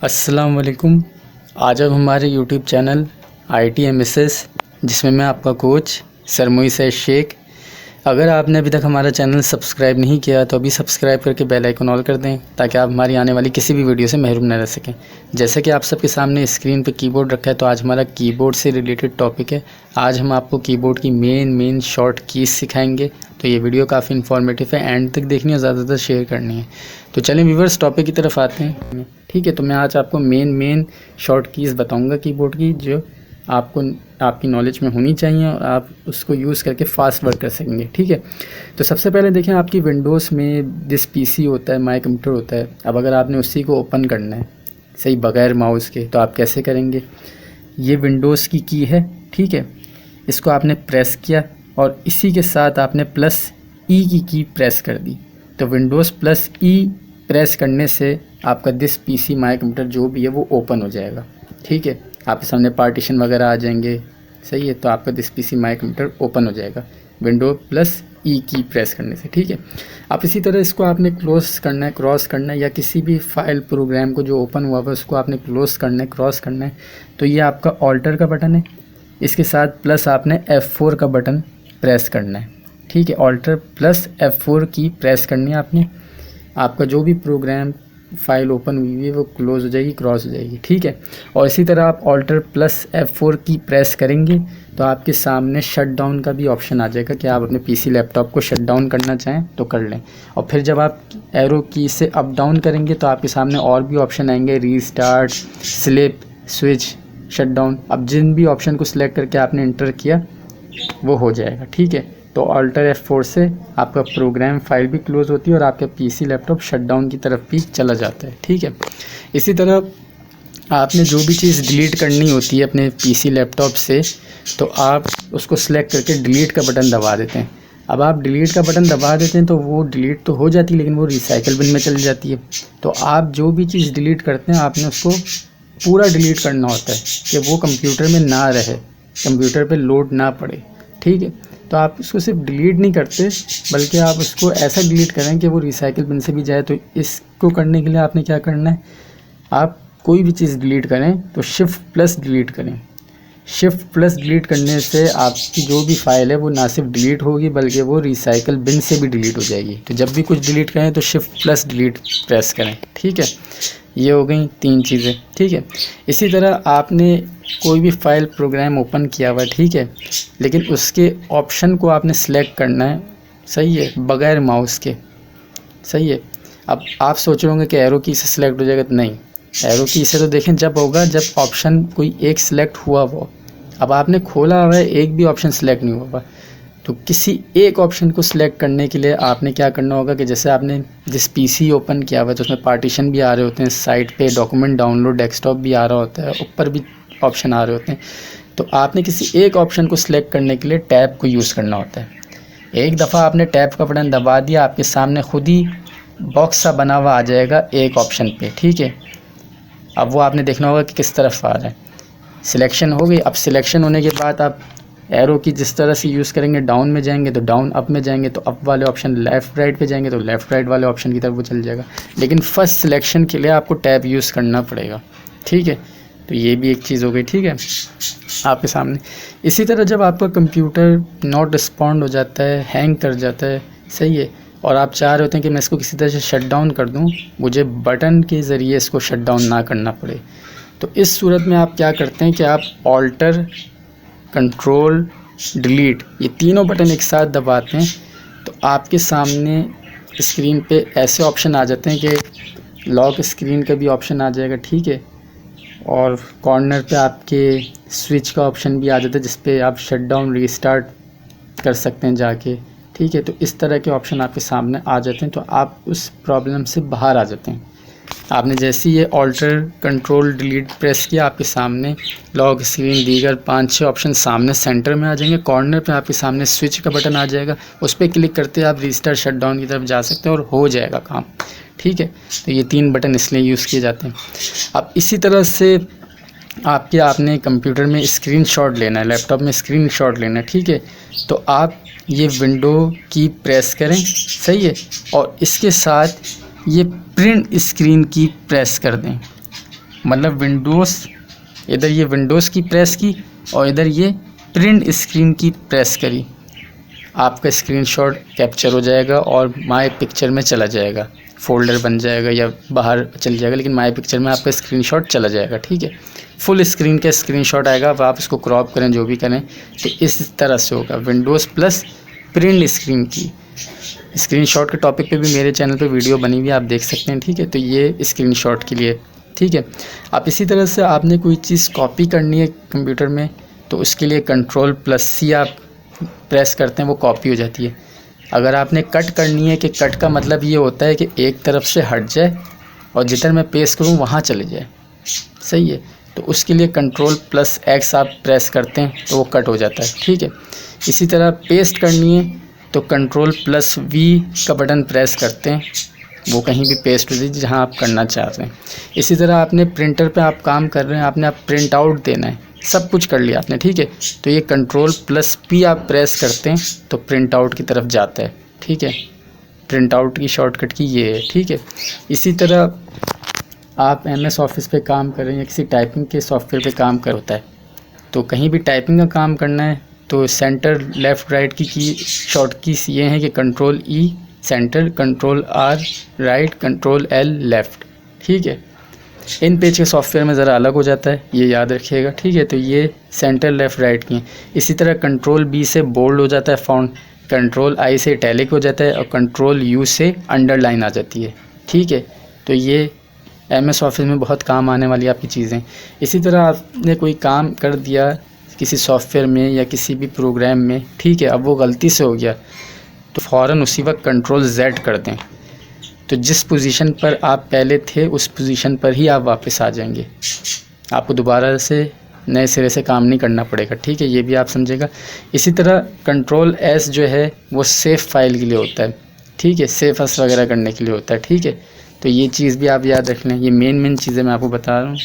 अस्सलाम वालेकुम। आज अब हमारे यूट्यूब चैनल ITMSS, जिसमें मैं आपका कोच सरमुई सैद शेख। अगर आपने अभी तक हमारा चैनल सब्सक्राइब नहीं किया तो अभी सब्सक्राइब करके बेल आइकन ऑल कर दें, ताकि आप हमारी आने वाली किसी भी वीडियो से महरूम न रह सकें। जैसे कि आप सबके सामने स्क्रीन पे कीबोर्ड रखा है, तो आज हमारा कीबोर्ड से रिलेटेड टॉपिक है। आज हम आपको कीबोर्ड की मेन शॉर्ट कीज़ सिखाएंगे। तो ये वीडियो काफ़ी इन्फॉर्मेटिव है, एंड तक देखनी है, ज़्यादातर शेयर करनी है। तो चलें व्यूअर्स, टॉपिक की तरफ आते हैं। ठीक है, तो मैं आज आपको मेन शॉर्ट कीज़ बताऊंगा कीबोर्ड की, जो आपको आपकी नॉलेज में होनी चाहिए और आप उसको यूज़ करके फास्ट वर्क कर सकेंगे। ठीक है, तो सबसे पहले देखें, आपकी विंडोज़ में जिस PC होता है, माई कंप्यूटर होता है। अब अगर आपने उसी को ओपन करना है सही बगैर माउस के, तो आप कैसे करेंगे? ये विंडोज़ की की है, ठीक है, इसको आपने प्रेस किया और इसी के साथ आपने +E की प्रेस कर दी। तो विंडोज़ +E प्रेस करने से आपका दिस PC माई कंप्यूटर जो भी है वो ओपन हो जाएगा। ठीक है, आपके सामने पार्टीशन वगैरह आ जाएंगे, सही है। तो आपका this PC my computer open हो जाएगा विंडो +E की प्रेस करने से। ठीक है, आप इसी तरह इसको आपने क्लोज करना है, क्रॉस करना है, या किसी भी फाइल प्रोग्राम को जो ओपन हुआ है उसको आपने क्लोज करना है, क्रॉस करना है। तो ये आपका ऑल्टर का बटन है, इसके साथ प्लस आपने F4 का बटन प्रेस करना है। ठीक है, ऑल्टर +F4 की प्रेस करनी है आपने। आपका जो भी प्रोग्राम फाइल ओपन हुई है वो क्लोज हो जाएगी, क्रॉस हो जाएगी। ठीक है, और इसी तरह आप ऑल्टर +F4 की प्रेस करेंगे तो आपके सामने शट डाउन का भी ऑप्शन आ जाएगा कि आप अपने PC लैपटॉप को शट डाउन करना चाहें तो कर लें। और फिर जब आप एरो की से अप डाउन करेंगे तो आपके सामने और भी ऑप्शन आएंगे, restart, slip, switch, shut down. अब जिन भी ऑप्शन को सिलेक्ट करके आपने इंटर किया वो हो जाएगा। ठीक है, तो ऑल्टर F4 से आपका प्रोग्राम फाइल भी क्लोज होती है और आपका PC लैपटॉप शटडाउन की तरफ भी चला जाता है। ठीक है, इसी तरह आपने जो भी चीज़ डिलीट करनी होती है अपने PC लैपटॉप से, तो आप उसको सिलेक्ट करके डिलीट का बटन दबा देते हैं। अब आप डिलीट का बटन दबा देते हैं तो वो डिलीट तो हो जाती है, लेकिन वो रिसाइकल बिन में चली जाती है। तो आप जो भी चीज़ डिलीट करते हैं आपने उसको पूरा डिलीट करना होता है कि वो कंप्यूटर में ना रहे, कंप्यूटर पे लोड ना पड़े। ठीक है, तो आप उसको सिर्फ डिलीट नहीं करते, बल्कि आप उसको ऐसा डिलीट करें कि वो रिसाइकिल बिन से भी जाए। तो इसको करने के लिए आपने क्या करना है, आप कोई भी चीज़ डिलीट करें तो Shift+ डिलीट करें। Shift+ डिलीट करने से आपकी जो भी फाइल है वो ना सिर्फ डिलीट होगी, बल्कि वो रिसाइकिल बिन से भी डिलीट हो जाएगी। तो जब भी कुछ डिलीट करें तो Shift+ डिलीट प्रेस करें। ठीक है, ये हो गई 3 चीज़ें। ठीक है, इसी तरह आपने कोई भी फाइल प्रोग्राम ओपन किया हुआ है, ठीक है, लेकिन उसके ऑप्शन को आपने सेलेक्ट करना है, सही है, बगैर माउस के, सही है। अब आप सोच रहे होंगे कि एरो की से सिलेक्ट हो जाएगा, तो नहीं, एरो की से तो देखें जब होगा जब ऑप्शन कोई एक सिलेक्ट हुआ हो। अब आपने खोला हुआ है, एक भी ऑप्शन सेलेक्ट नहीं हुआ, तो किसी एक ऑप्शन को सिलेक्ट करने के लिए आपने क्या करना होगा कि जैसे आपने जिस PC ओपन किया हुआ है तो उसमें पार्टीशन भी आ रहे होते हैं, साइड पे डॉक्यूमेंट डाउनलोड, डेस्कटॉप भी आ रहा होता है, ऊपर भी ऑप्शन आ रहे होते हैं। तो आपने किसी एक ऑप्शन को सिलेक्ट करने के लिए टैब को यूज़ करना होता है। एक दफ़ा आपने टैब का बटन दबा दिया, आपके सामने खुद ही बॉक्स सा बना हुआ आ जाएगा एक ऑप्शन पे। ठीक है, अब वो आपने देखना होगा कि किस तरफ आ रहा है। सिलेक्शन हो गई। अब सिलेक्शन होने के बाद आप एरो की जिस तरह से यूज़ करेंगे, डाउन में जाएंगे तो डाउन, अप में जाएंगे तो अप वाले ऑप्शन, लेफ़्ट राइट पे जाएंगे तो लेफ़्ट राइट वाले ऑप्शन की तरफ वो चल जाएगा। लेकिन फर्स्ट सिलेक्शन के लिए आपको टैब यूज़ करना पड़ेगा। ठीक है, तो ये भी एक चीज़ हो गई। ठीक है, आपके सामने इसी तरह जब आपका कंप्यूटर नॉट रिस्पॉन्ड हो जाता है, हैंग कर जाता है, सही है, और आप चाह रहे होते हैं कि मैं इसको किसी तरह से शट डाउन कर दूं, मुझे बटन के ज़रिए इसको शट डाउन ना करना पड़े, तो इस सूरत में आप क्या करते हैं कि आप ऑल्टर, कंट्रोल, डिलीट, ये तीनों बटन एक साथ दबाते हैं तो आपके सामने स्क्रीन पे ऐसे ऑप्शन आ जाते हैं कि लॉक स्क्रीन का भी ऑप्शन आ जाएगा। ठीक है, और कॉर्नर पे आपके स्विच का ऑप्शन भी आ जाता है, जिस पे आप शट डाउन, रीस्टार्ट कर सकते हैं जाके। ठीक है, तो इस तरह के ऑप्शन आपके सामने आ जाते हैं, तो आप उस प्रॉब्लम से बाहर आ जाते हैं। आपने जैसे ये ऑल्टर, कंट्रोल, डिलीट प्रेस किया, आपके सामने लॉक स्क्रीन, दीगर 5-6 ऑप्शन सामने सेंटर में आ जाएंगे। कॉर्नर पे आपके सामने स्विच का बटन आ जाएगा, उस पर क्लिक करते आप रीस्टार्ट, शट डाउन की तरफ जा सकते हैं और हो जाएगा काम। ठीक है, तो ये 3 बटन इसलिए यूज़ किए जाते हैं। अब इसी तरह से आपने कंप्यूटर में स्क्रीनशॉट लेना है, लैपटॉप में स्क्रीनशॉट लेना है। ठीक है, तो आप ये विंडो की प्रेस करें, सही है, और इसके साथ ये प्रिंट स्क्रीन की प्रेस कर दें। मतलब विंडोज़, इधर ये विंडोज़ की प्रेस की और इधर ये प्रिंट स्क्रीन की प्रेस करी, आपका स्क्रीनशॉट कैप्चर हो जाएगा और माय पिक्चर में चला जाएगा, फ़ोल्डर बन जाएगा या बाहर चल जाएगा, लेकिन माय पिक्चर में आपका स्क्रीनशॉट चला जाएगा। ठीक है, फुल स्क्रीन का स्क्रीनशॉट आएगा। अब आप इसको क्रॉप करें जो भी करें तो इस तरह से होगा, विंडोज़ प्लस प्रिंट स्क्रीन की। स्क्रीनशॉट के टॉपिक पे भी मेरे चैनल पे वीडियो बनी हुई है, आप देख सकते हैं। ठीक है, तो ये स्क्रीनशॉट के लिए। ठीक है, आप इसी तरह से आपने कोई चीज़ कॉपी करनी है कंप्यूटर में तो उसके लिए Ctrl+C आप प्रेस करते हैं, वो कॉपी हो जाती है। अगर आपने कट करनी है, कि कट का मतलब ये होता है कि एक तरफ से हट जाए और जिधर मैं पेस्ट करूँ वहाँ चले जाए, सही है, तो उसके लिए Ctrl+X आप प्रेस करते हैं तो वो कट हो जाता है। ठीक है, इसी तरह पेस्ट करनी है तो Ctrl+V का बटन प्रेस करते हैं, वो कहीं भी पेस्ट हो जाए जहाँ आप करना चाह रहे हैं। इसी तरह आपने प्रिंटर पे आप काम कर रहे हैं, आपने प्रिंट आउट देना है, सब कुछ कर लिया आपने। ठीक है, तो ये Ctrl+P आप प्रेस करते हैं तो प्रिंट आउट की तरफ जाता है। ठीक है, प्रिंट आउट की शॉर्टकट की ये है। ठीक है, इसी तरह आप MS ऑफिस पे काम कर रहे हैं या किसी टाइपिंग के सॉफ्टवेयर पे काम कर होता है, तो कहीं भी टाइपिंग का काम करना है तो सेंटर लेफ़्ट राइट की शॉर्ट कीज ये हैं कि Ctrl+E centre, Ctrl+R right, Ctrl+L left. ठीक है, इन पेज के सॉफ्टवेयर में ज़रा अलग हो जाता है, ये याद रखिएगा। ठीक है, तो ये सेंटर लेफ़्ट राइट की हैं। इसी तरह Ctrl+B से बोल्ड हो जाता है फ़ॉन्ट, Ctrl+I से इटैलिक हो जाता है और Ctrl+U से अंडरलाइन आ जाती है। ठीक है, तो ये MS ऑफिस में बहुत काम आने वाली आपकी चीज़ें। इसी तरह आपने कोई काम कर दिया किसी सॉफ्टवेयर में या किसी भी प्रोग्राम में, ठीक है, अब वो गलती से हो गया तो फ़ौरन उसी वक्त Ctrl+Z कर दें, तो जिस पोजीशन पर आप पहले थे उस पोजीशन पर ही आप वापस आ जाएंगे, आपको दोबारा से नए सिरे से काम नहीं करना पड़ेगा। ठीक है, ये भी आप समझेगा। इसी तरह Ctrl+S जो है वो सेव फाइल के लिए होता है। ठीक है, सेव एस वगैरह करने के लिए होता है। ठीक है, तो ये चीज़ भी आप याद रख लें, ये मेन चीज़ें मैं आपको बता रहा हूँ।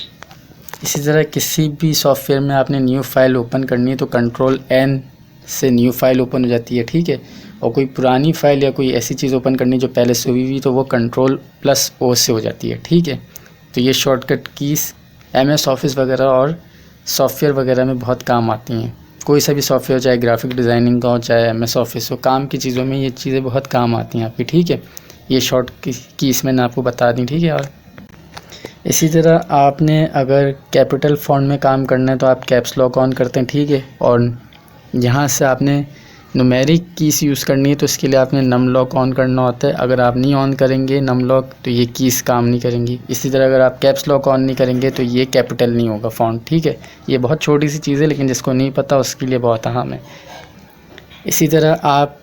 इसी तरह किसी भी सॉफ्टवेयर में आपने न्यू फाइल ओपन करनी है तो Ctrl+N से न्यू फाइल ओपन हो जाती है। ठीक है, और कोई पुरानी फाइल या कोई ऐसी चीज़ ओपन करनी जो पहले से हुई तो वो Ctrl+O से हो जाती है। ठीक है, तो ये शॉर्टकट कीज़ MS ऑफिस वगैरह और सॉफ्टवेयर वगैरह में बहुत काम आती हैं। कोई सा भी सॉफ्टवेयर, चाहे ग्राफिक डिज़ाइनिंग का हो चाहे MS ऑफिस हो, काम की चीज़ों में ये चीज़ें बहुत काम आती हैं आपकी। ठीक है, ये शॉर्ट कीज़ मैंने आपको बता दी। ठीक है, और इसी तरह आपने अगर कैपिटल फ़ॉन्ट में काम करना है तो आप कैप्स लॉक ऑन करते हैं। ठीक है, और यहाँ से आपने न्यूमेरिक कीज़ यूज़ करनी है तो इसके लिए आपने नम लॉक ऑन करना होता है। अगर आप नहीं ऑन करेंगे नम लॉक तो ये कीज़ काम नहीं करेंगी। इसी तरह अगर आप कैप्स लॉक ऑन नहीं करेंगे तो ये कैपिटल नहीं होगा फ़ॉन्ट। ठीक है, ये बहुत छोटी सी चीज़ है लेकिन जिसको नहीं पता उसके लिए बहुत अहम है। इसी तरह आप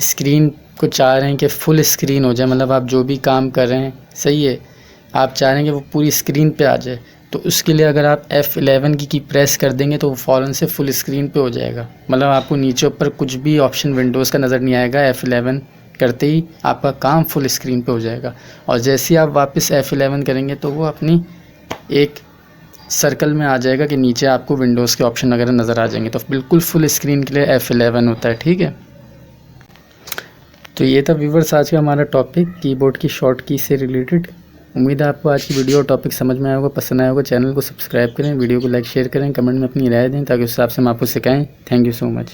स्क्रीन को चाह रहे हैं कि फुल स्क्रीन हो जाए, मतलब आप जो भी काम कर रहे हैं, सही है, आप चाह रहे हैं कि वो पूरी स्क्रीन पे आ जाए, तो उसके लिए अगर आप F11 की प्रेस कर देंगे तो वो फ़ौरन से फुल स्क्रीन पे हो जाएगा। मतलब आपको नीचे ऊपर कुछ भी ऑप्शन विंडोज़ का नज़र नहीं आएगा। F11 करते ही आपका काम फुल स्क्रीन पे हो जाएगा, और जैसे ही आप वापस F11 करेंगे तो वो अपनी एक सर्कल में आ जाएगा कि नीचे आपको विंडोज़ के ऑप्शन वगैरह नज़र आ जाएंगे। तो बिल्कुल फुल स्क्रीन के लिए F11 होता है। ठीक है, तो ये था व्यूअर्स आज का हमारा टॉपिक कीबोर्ड की शॉर्ट की से रिलेटेड। उम्मीद है आपको आज की वीडियो और टॉपिक समझ में आया होगा, पसंद आया होगा। चैनल को सब्सक्राइब करें, वीडियो को लाइक शेयर करें, कमेंट में अपनी राय दें ताकि उस हिसाब से हम आपको सिखाएं। Thank you so much.